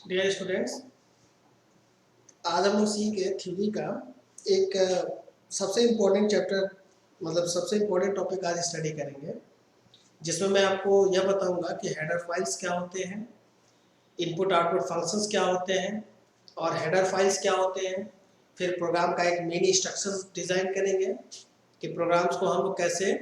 Dear students, आज हम लोग सीखे थ्योरी का एक सबसे इम्पोर्टेंट चैप्टर, मतलब सबसे इम्पोर्टेंट टॉपिक आज स्टडी करेंगे, जिसमें मैं आपको यह बताऊंगा कि हेडर फाइल्स क्या होते हैं, इनपुट आउटपुट फंक्शंस क्या होते हैं और हेडर फाइल्स क्या होते हैं। फिर प्रोग्राम का एक मिनी स्ट्रक्चर डिज़ाइन करेंगे कि प्रोग्राम्स को हम लोग कैसे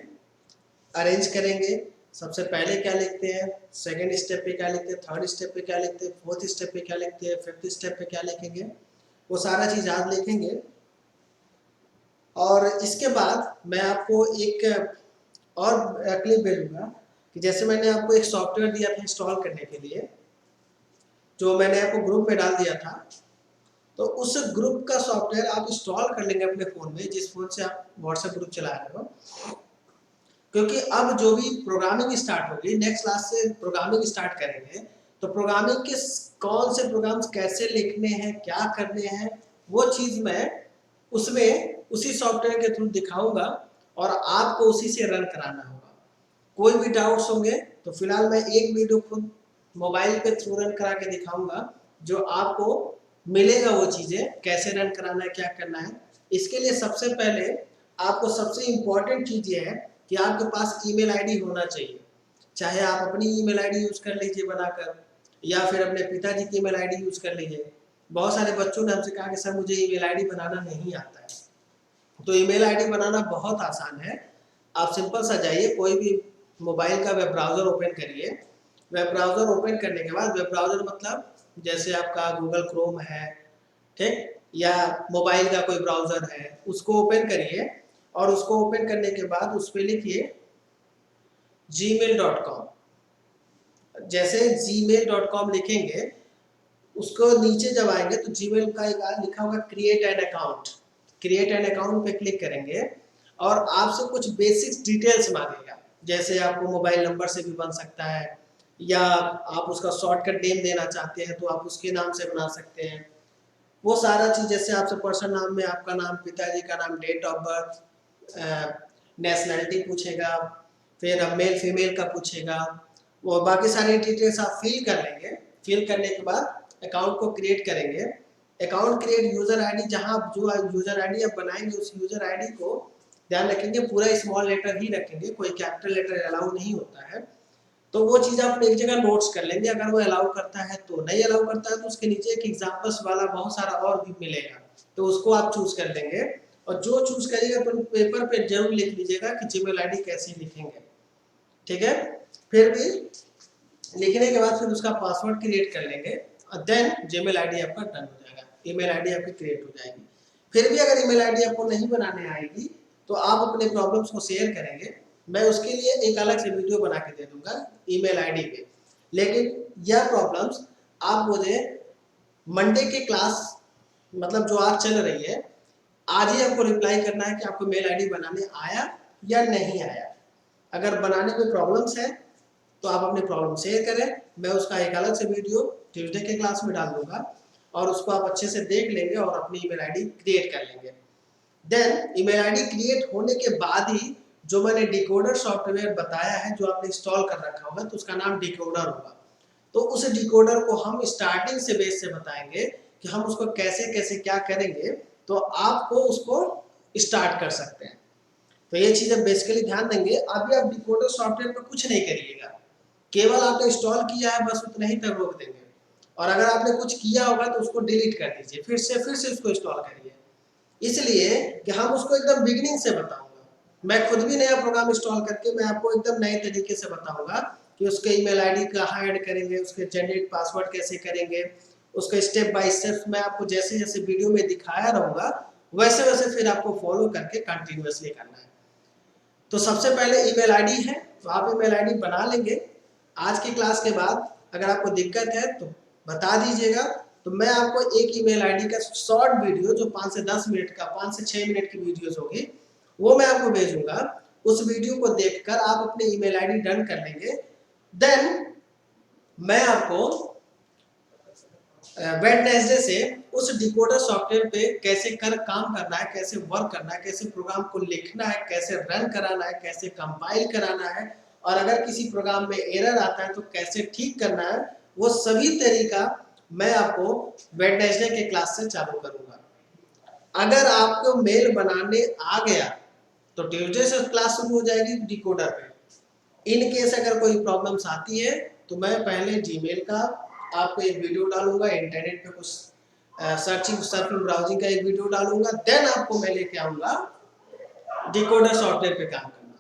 अरेंज करेंगे। सबसे पहले क्या लिखते हैं, सेकेंड स्टेप पे क्या लिखते हैं, थर्ड स्टेप पे क्या लिखते हैं, फोर्थ स्टेप पे क्या लिखते हैं, फिफ्थ स्टेप पे क्या लिखेंगे, वो सारा चीज़ आज लिखेंगे। और इसके बाद मैं आपको एक और क्लिप भेजूंगा कि जैसे मैंने आपको एक सॉफ्टवेयर दिया था इंस्टॉल करने के लिए, जो मैंने आपको ग्रुप में डाल दिया था। तो उस ग्रुप का सॉफ्टवेयर आप इंस्टॉल कर लेंगे अपने फ़ोन में, जिस फ़ोन से आप व्हाट्सएप ग्रुप चला रहे हो, क्योंकि अब जो भी प्रोग्रामिंग स्टार्ट होगी, नेक्स्ट क्लास से प्रोग्रामिंग स्टार्ट करेंगे, तो प्रोग्रामिंग के कौन से प्रोग्राम्स कैसे लिखने हैं, क्या करने हैं, वो चीज़ मैं उसमें उसी सॉफ्टवेयर के थ्रू दिखाऊंगा और आपको उसी से रन कराना होगा। कोई भी डाउट्स होंगे तो फिलहाल मैं एक वीडियो खुद मोबाइल पे थ्रू रन करा के दिखाऊंगा, जो आपको मिलेगा वो चीज़ें कैसे रन कराना है, क्या करना है। इसके लिए सबसे पहले आपको सबसे इम्पॉर्टेंट चीज़ ये है कि आपके पास ईमेल आईडी होना चाहिए। चाहे आप अपनी ईमेल आईडी यूज़ कर लीजिए बनाकर, या फिर अपने पिताजी की ईमेल आईडी यूज़ कर लीजिए। बहुत सारे बच्चों ने हमसे कहा कि सर मुझे ईमेल आईडी बनाना नहीं आता है। तो ईमेल आईडी बनाना बहुत आसान है। आप सिंपल सा जाइए, कोई भी मोबाइल का वेब ब्राउज़र ओपन करिए। वेब ब्राउज़र ओपन करने के बाद, वेब ब्राउज़र मतलब जैसे आपका गूगल क्रोम है, ठीक, या मोबाइल का कोई ब्राउज़र है, उसको ओपन करिए। और उसको ओपन करने के बाद उस पर लिखिए gmail.com। जैसे gmail.com लिखेंगे, उसको नीचे जब आएंगे तो जीमेल का एक लिखा होगा create an account. Create an account पे क्लिक करेंगे और आपसे कुछ बेसिक डिटेल्स मांगेगा, जैसे आपको मोबाइल नंबर से भी बन सकता है, या आप उसका शॉर्टकट नेम देना चाहते हैं तो आप उसके नाम से बना सकते हैं। वो सारा चीज़, जैसे आपसे पर्सनल नाम में आपका नाम, पिताजी का नाम, डेट ऑफ बर्थ, नेशनैलिटी पूछेगा, फिर मेल फीमेल का पूछेगा। वो बाकी सारी डिटेल्स आप फिल कर लेंगे। फिल करने के बाद अकाउंट को क्रिएट करेंगे। अकाउंट क्रिएट यूज़र आईडी, जहाँ जो यूज़र आईडी आप बनाएंगे उस यूज़र आईडी को ध्यान रखेंगे पूरा स्मॉल लेटर ही रखेंगे, कोई कैपिटल लेटर अलाउ नहीं होता है। तो वो चीज़ आप एक जगह नोट्स कर लेंगे। अगर वो अलाउ करता है तो, नहीं अलाउ करता है तो उसके नीचे एक एग्जाम्पल्स वाला बहुत सारा और भी मिलेगा, तो उसको आप चूज़ कर लेंगे। और जो चूज़ करिएगा तो पेपर पे जरूर लिख लीजिएगा कि जीमेल आईडी कैसे लिखेंगे, ठीक है। फिर भी लिखने के बाद फिर उसका पासवर्ड क्रिएट कर लेंगे और देन जीमेल आईडी आपका डन हो जाएगा, ईमेल आईडी आपकी क्रिएट हो जाएगी। फिर भी अगर ईमेल आईडी आपको नहीं बनाने आएगी तो आप अपने प्रॉब्लम्स को शेयर करेंगे, मैं उसके लिए एक अलग से वीडियो बना के दे दूंगा ईमेल आईडी पे। लेकिन यह प्रॉब्लम्स आप मुझे मंडे के क्लास, मतलब जो आज चल रही है, आज ही आपको रिप्लाई करना है कि आपको मेल आईडी बनाने आया या नहीं आया। अगर बनाने में प्रॉब्लम्स है तो आप अपनी प्रॉब्लम शेयर करें, मैं उसका एक अलग से वीडियो ट्यूसडे के क्लास में डाल दूंगा और उसको आप अच्छे से देख लेंगे और अपनी ईमेल आईडी क्रिएट कर लेंगे। देन ईमेल आईडी क्रिएट होने के बाद ही जो मैंने डिकोडर सॉफ्टवेयर बताया है, जो आपने इंस्टॉल कर रखा होगा, तो उसका नाम डिकोडर होगा। तो उस डिकोडर को हम स्टार्टिंग से बेस से बताएंगे कि हम उसको कैसे कैसे क्या करेंगे, तो आपको उसको स्टार्ट कर सकते हैं। तो ये चीज़ें बेसिकली ध्यान देंगे। अभी आप डिकोडर सॉफ्टवेयर पर कुछ नहीं करिएगा, केवल आपने इंस्टॉल किया है बस उतना ही तक रोक देंगे। और अगर आपने कुछ किया होगा तो उसको डिलीट कर दीजिए, फिर से उसको इंस्टॉल करिए। इसलिए कि हम उसको एकदम बिगिनिंग से बताऊंगा। मैं खुद भी नया प्रोग्राम इंस्टॉल करके मैं आपको एकदम नए तरीके से बताऊंगा कि उसके ईमेल आईडी कहाँ ऐड करेंगे, उसके जनरेट पासवर्ड कैसे करेंगे, उसका स्टेप बाय स्टेप मैं आपको जैसे जैसे वीडियो में दिखाया रहूँगा वैसे वैसे फिर आपको फॉलो करके कंटिन्यूअसली करना है। तो सबसे पहले ईमेल आईडी है, तो आप ईमेल आईडी बना लेंगे। आज की क्लास के बाद अगर आपको दिक्कत है तो बता दीजिएगा, तो मैं आपको एक ईमेल आईडी का शॉर्ट वीडियो जो 5 से 10 मिनट का, 5 से 6 मिनट की वीडियोस होगी, वो मैं आपको भेजूंगा। उस वीडियो को देखकर आप अपने ईमेल आईडी डन कर लेंगे। देन मैं आपको वेडनेसडे से उस डिकोडर सॉफ्टवेयर पे कैसे काम करना है, कैसे वर्क करना है, कैसे प्रोग्राम को लिखना है, कैसे रन कराना है, कैसे कंपाइल कराना है, और अगर किसी प्रोग्राम में एरर आता है तो कैसे ठीक करना है, वो सभी तरीका मैं आपको वेडनेसडे के क्लास से चालू करूंगा। अगर आपको मेल बनाने आ गया तो ट्यूसडे से क्लास शुरू हो जाएगी डिकोडर पे। इन केस अगर कोई प्रॉब्लम्स आती है तो मैं पहले जीमेल का आपको एक वीडियो डालूंगा, इंटरनेट पे कुछ सर्फिंग ब्राउजिंग का एक वीडियो डालूंगा, देन आपको मैं लेके आऊंगा डिकोडर सॉफ्टवेयर पे काम करना।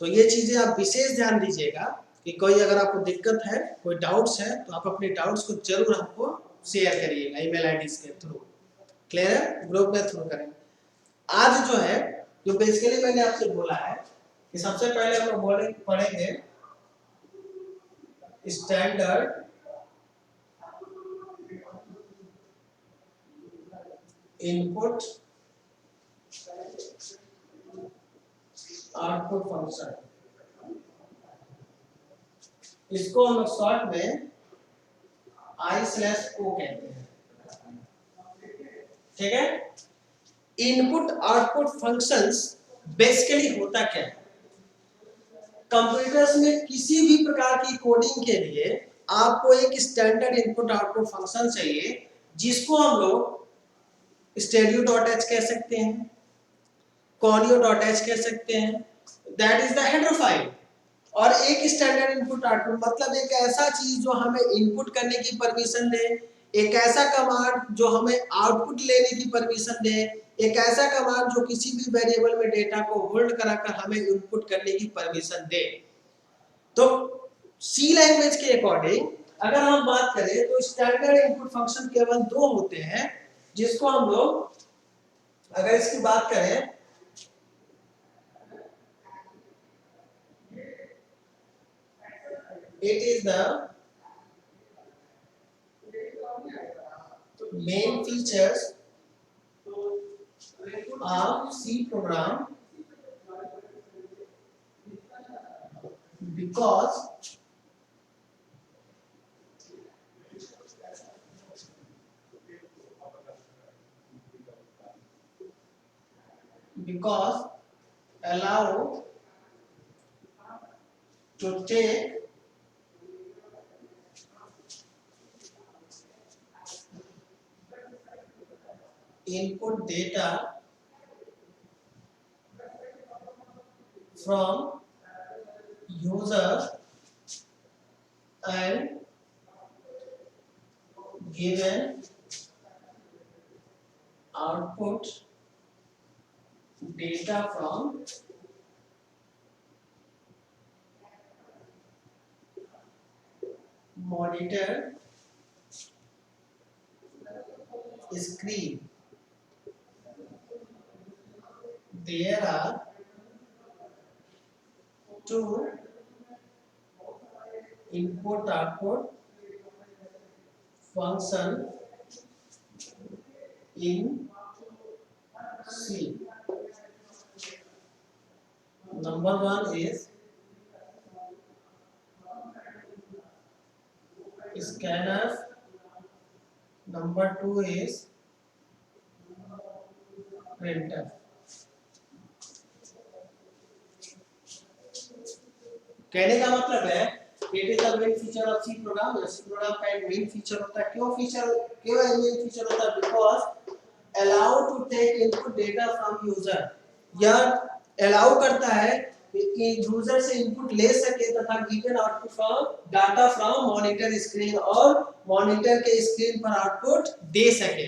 तो ये चीजें आप विशेष ध्यान दीजिएगा कि कोई अगर आपको दिक्कत है, कोई डाउट्स है, तो आप अपने डाउट्स को जरूर हमको शेयर करिएगा ईमेल आईडीज के थ्रू। क्लियर है? ग्रुप में थ्रू करेंगे। आज जो है, जो बेसिकली मैंने आपसे बोला है कि सबसे पहले हम लोग पढ़ेंगे स्टैंडर्ड इनपुट आउटपुट फंक्शन, इसको हम शॉर्ट में I/O कहते हैं। ठीक है? इनपुट आउटपुट फंक्शंस बेसिकली होता क्या है? कंप्यूटर्स में किसी भी प्रकार की कोडिंग के लिए आपको एक स्टैंडर्ड इनपुट आउटपुट फंक्शन चाहिए, जिसको हम लोग stereo.h कह सकते हैं, conio.h कह सकते हैं, that is the header file. और एक स्टैंडर्ड इनपुट आउटपुट मतलब एक ऐसा चीज जो हमें इनपुट करने की परमिशन दे, एक ऐसा कमांड जो हमें आउटपुट लेने की परमिशन दे, एक ऐसा कमांड जो किसी भी वेरिएबल में डेटा को होल्ड कराकर हमें इनपुट करने की परमिशन दे। तो सी लैंग्वेज के अकॉर्डिंग अगर हम बात करें तो स्टैंडर्ड इनपुट फंक्शन केवल दो होते हैं, जिसको हम लोग अगर इसकी बात करें it is the main features of C program because allow to take input data from user and given output data from monitor screen. There are two input output function in C. Number one is scanf, number two is printf. कहने का मतलब है it is the main feature of C program. C program का एक main feature होता है। क्यों main feature होता है? Because allow to take input data from user, या अलाउ करता है कि यूजर से इनपुट ले सके तथा given output from data from monitor screen, और मॉनिटर के स्क्रीन पर आउटपुट दे सके।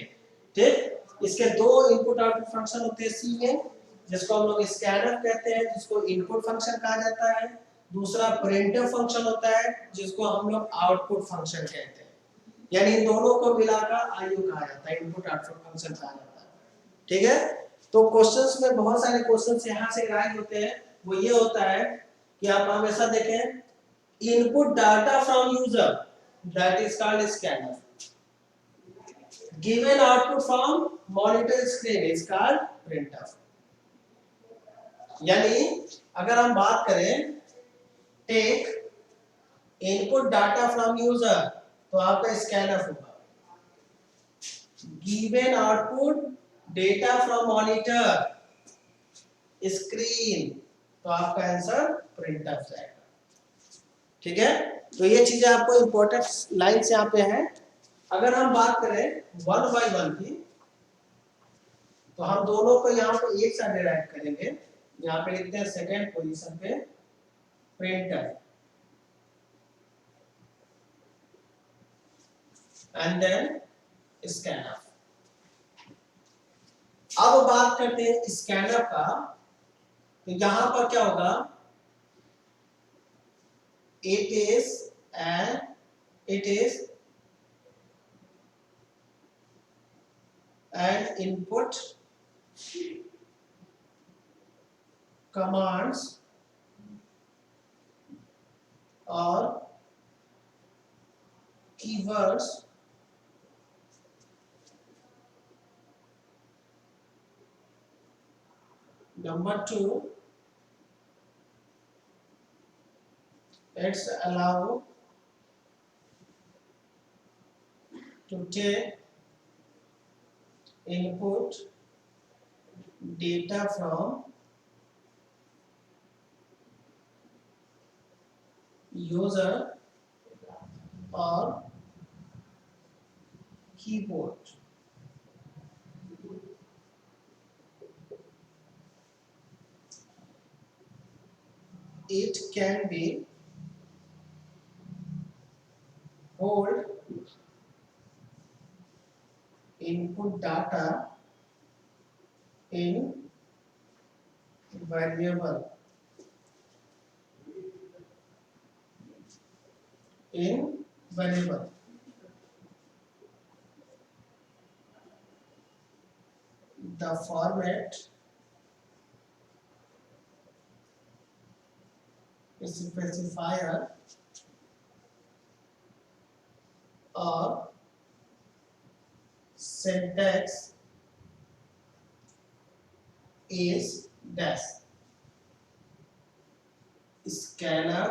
ठीक, इसके दो इनपुट आउटपुट फंक्शन होते हैं सी में, जिसको हम लोग स्कैनफ कहते हैं, जिसको इनपुट फंक्शन कहा जाता है। दूसरा प्रिंटफ फंक्शन होता है, जिसको हम लोग आउटपुट फंक्शन कहते हैं। यानी इन दोनों को मिलाकर आईओ कहा जाता है, इनपुट आउटपुट फंक्शन कहा जाता है। ठीक है? तो क्वेश्चंस में बहुत सारे क्वेश्चंस यहां से राइज होते हैं। वो ये होता है कि आप हमेशा देखें input data from user, that is called scanner, given output from monitor screen is called printf. यानी अगर हम बात करें take input data from user, तो आपका स्कैनर होगा। Given output data from monitor screen, तो आपका आंसर प्रिंटफ जाएगा। ठीक है? तो ये चीजें आपको इंपॉर्टेंट लाइंस यहाँ पे हैं। अगर हम बात करें 1/1 की, तो हम दोनों को यहाँ पे एक साथ डिराइव करेंगे। यहाँ पे लिखते हैं सेकेंड पोजीशन पे प्रिंटर एंड देन स्कैनर। अब बात करते हैं स्कैनर का, तो यहां पर क्या होगा, it is an input commands or keywords number 2, it's allow to take input data from user or keyboard. It can be hold input data in variable the format specifier or syntax is dash. Scanner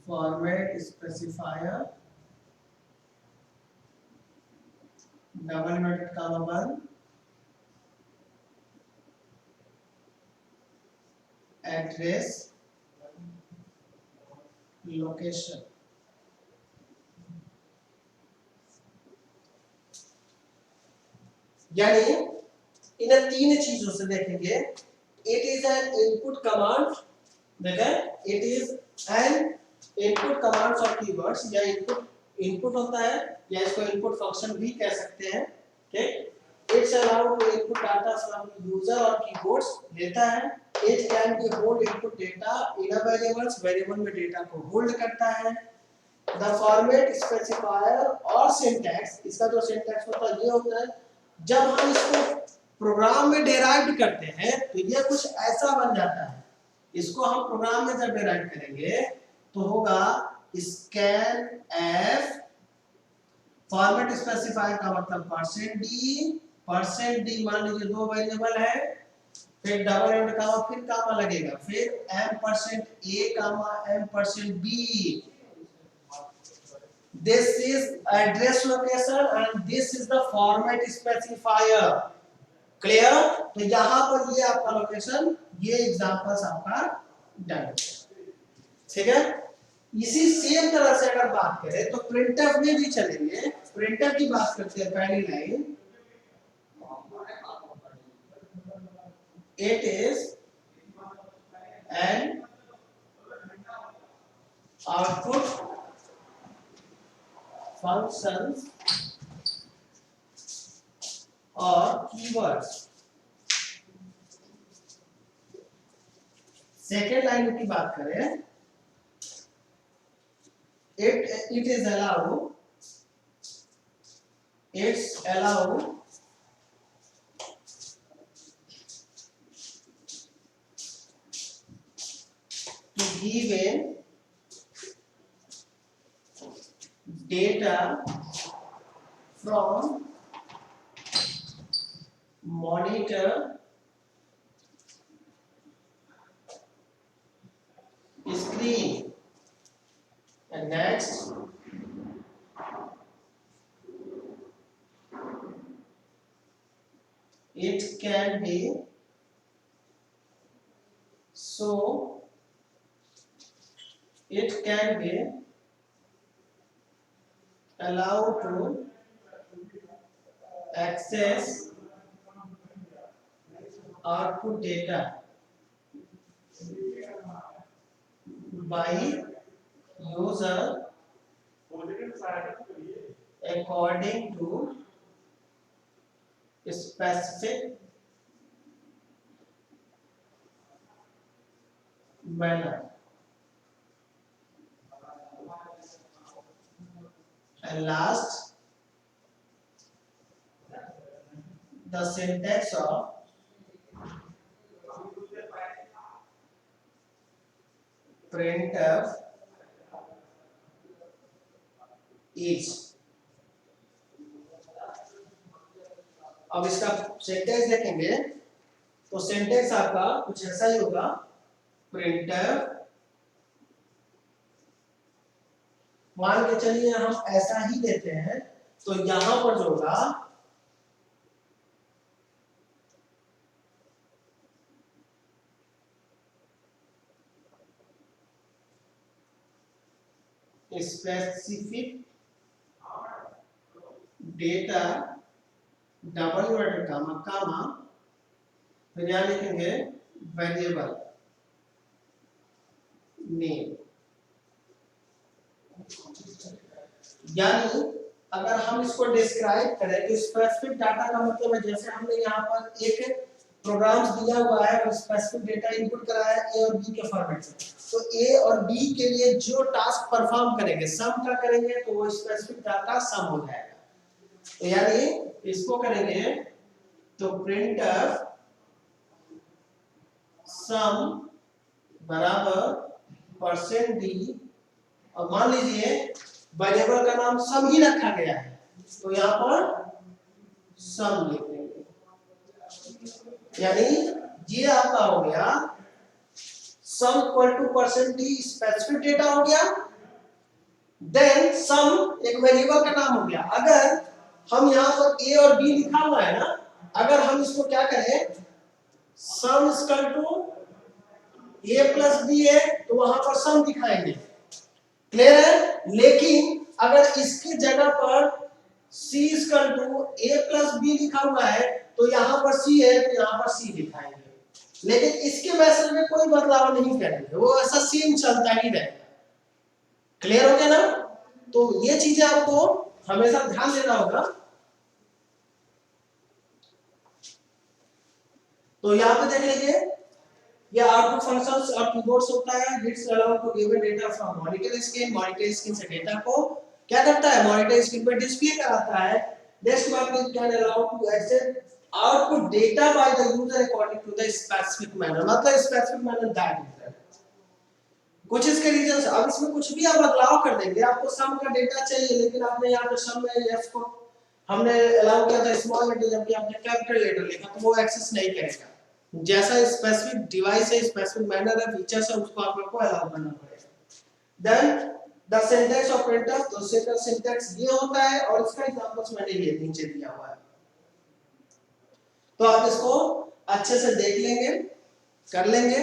format specifier double inverted comma 1 address location। यानी इन तीन चीजों से देखेंगे, it is an input command, देखें it is an input commands और keywords, या input होता है, या इसको इनपुट फंक्शन भी कह सकते हैं, ठीक। It's allow to input data from user और कीबोर्ड्स लेता है। It can be hold input data in a variables, variable में डेटा को होल्ड करता है। द फॉर्मेट स्पेसिफायर और सिंटैक्स, इसका जो सिंटैक्स होता है ये होता है, जब हम इसको प्रोग्राम में डेराइव करते हैं तो ये कुछ ऐसा बन जाता है। इसको हम प्रोग्राम में जब डेराइव करेंगे तो होगा स्कैन एफ, फॉर्मेट स्पेसिफायर का मतलब %d मान लीजिए दो वेरिएबल है, फिर डबल एंड कामा, फिर कामा लगेगा, फिर %a comma %b। This is address location and this is the format specifier, clear। तो यहां पर ये आपका लोकेशन, ये एग्जांपल्स आपका डन, ठीक है। इसी सेम तरह से अगर बात करें तो प्रिंटफ में भी चलेंगे। प्रिंटफ की बात करते हैं, पहली line, it is an output functions और keywords। सेकेंड लाइन की बात करें, it is allow, it's allow to give in data from monitor screen, and next it can be show it can be allowed to access output data by user according to specific manner. And last, the syntax of printf is. अब इसका syntax देखेंगे तो syntax आपका कुछ ऐसा ही होगा, printf, मान के चलिए हम ऐसा ही देते हैं तो यहां पर जो होगा स्पेसिफिक डेटा डबल वर्ड कामा कामा, फिर यहां लिखेंगे वेरिएबल नेम। यानी अगर हम इसको डिस्क्राइब करें तो स्पेसिफिक डाटा का मतलब है जैसे हमने यहाँ पर एक प्रोग्राम्स दिया हुआ है और स्पेसिफिक डेटा इनपुट कराया है ए और बी के फॉर्मेट से, तो ए और बी के लिए जो टास्क परफॉर्म करेंगे सम का करेंगे तो वो स्पेसिफिक डाटा सम हो जाएगा। तो यानी इसको करेंगे तो प्रिंटफ सम बराबर %d, और मान लीजिए वेरिएबल का नाम सम ही रखा गया है तो यहाँ पर सम लिख देंगे। यानी ये आपका हो गया sum equal to %d specific data हो गया, देन सम एक वेरिएबल का नाम हो गया। अगर हम यहाँ पर ए और बी लिखा हुआ है ना, अगर हम इसको क्या करें sum equal to A plus B है तो वहां पर सम दिखाएंगे, क्लियर है। लेकिन अगर इसकी जगह पर c equal to a plus B लिखा हुआ है तो यहाँ पर c है तो यहाँ पर c दिखाएंगे, लेकिन इसके मैसेज में कोई बदलाव नहीं करेंगे, वो ऐसा सेम चलता ही रहेगा। क्लियर हो गया ना। तो ये चीजें आपको हमेशा ध्यान देना होगा। तो यहाँ पे देख लीजिए ये आउटपुट फंक्शंस और कीवर्ड्स होता है, it's allow to given data from monitor screen, monitor screen से डेटा को क्या करता है मॉनिटर स्क्रीन पर डिस्प्ले कराता है। नेक्स्ट बात is can allow to access output data by the user according to the specific manner, मतलब स्पेसिफिक मैनर दैट इज कुछ इसके रीजंस। अब इसमें कुछ भी आप बदलाव कर देंगे, आपको सम का डेटा चाहिए लेकिन आपने यहाँ पे सम में एफ को हमने अलाउ किया था स्मॉल लेटर जबकि आपने कैपिटल लेटर लिखा तो वो एक्सेस नहीं करेगा। जैसा स्पेसिफिक डिवाइस है स्पेसिफिक मैनर है फीचर्स है उसको आप लोग को अलाउ करना पड़ेगा। Then the syntax of printf, तो सिंटैक्स ये होता है और इसका एग्जांपल्स मैंने ये नीचे दिया हुआ है, तो आप इसको अच्छे से देख लेंगे कर लेंगे।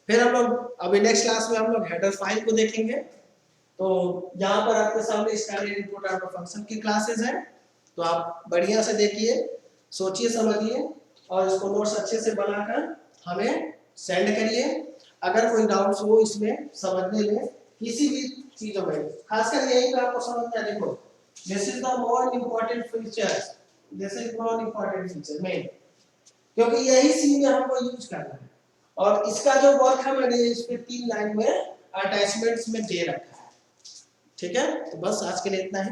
फिर हम लोग अभी नेक्स्ट क्लास में हम लोग हेडर फाइल को देखेंगे। तो यहाँ पर आपके सामने स्टैंडर्ड इनपुट आउटपुट फंक्शन की क्लासेस हैं, तो आप बढ़िया से देखिए सोचिए समझिए और इसको नोट्स अच्छे से बनाकर हमें सेंड करिए। अगर कोई डाउट्स हो इसमें समझने में किसी भी चीजों में, खासकर यही पे आपको समझना है। देखो this is the more important feature, this is more important feature main, क्योंकि यही सी में हमको यूज करना है और इसका जो वर्क है मैंने इस पे 3 लाइन में अटैचमेंट्स में दे रखा है। ठीक है, तो बस आज के लिए इतना ही।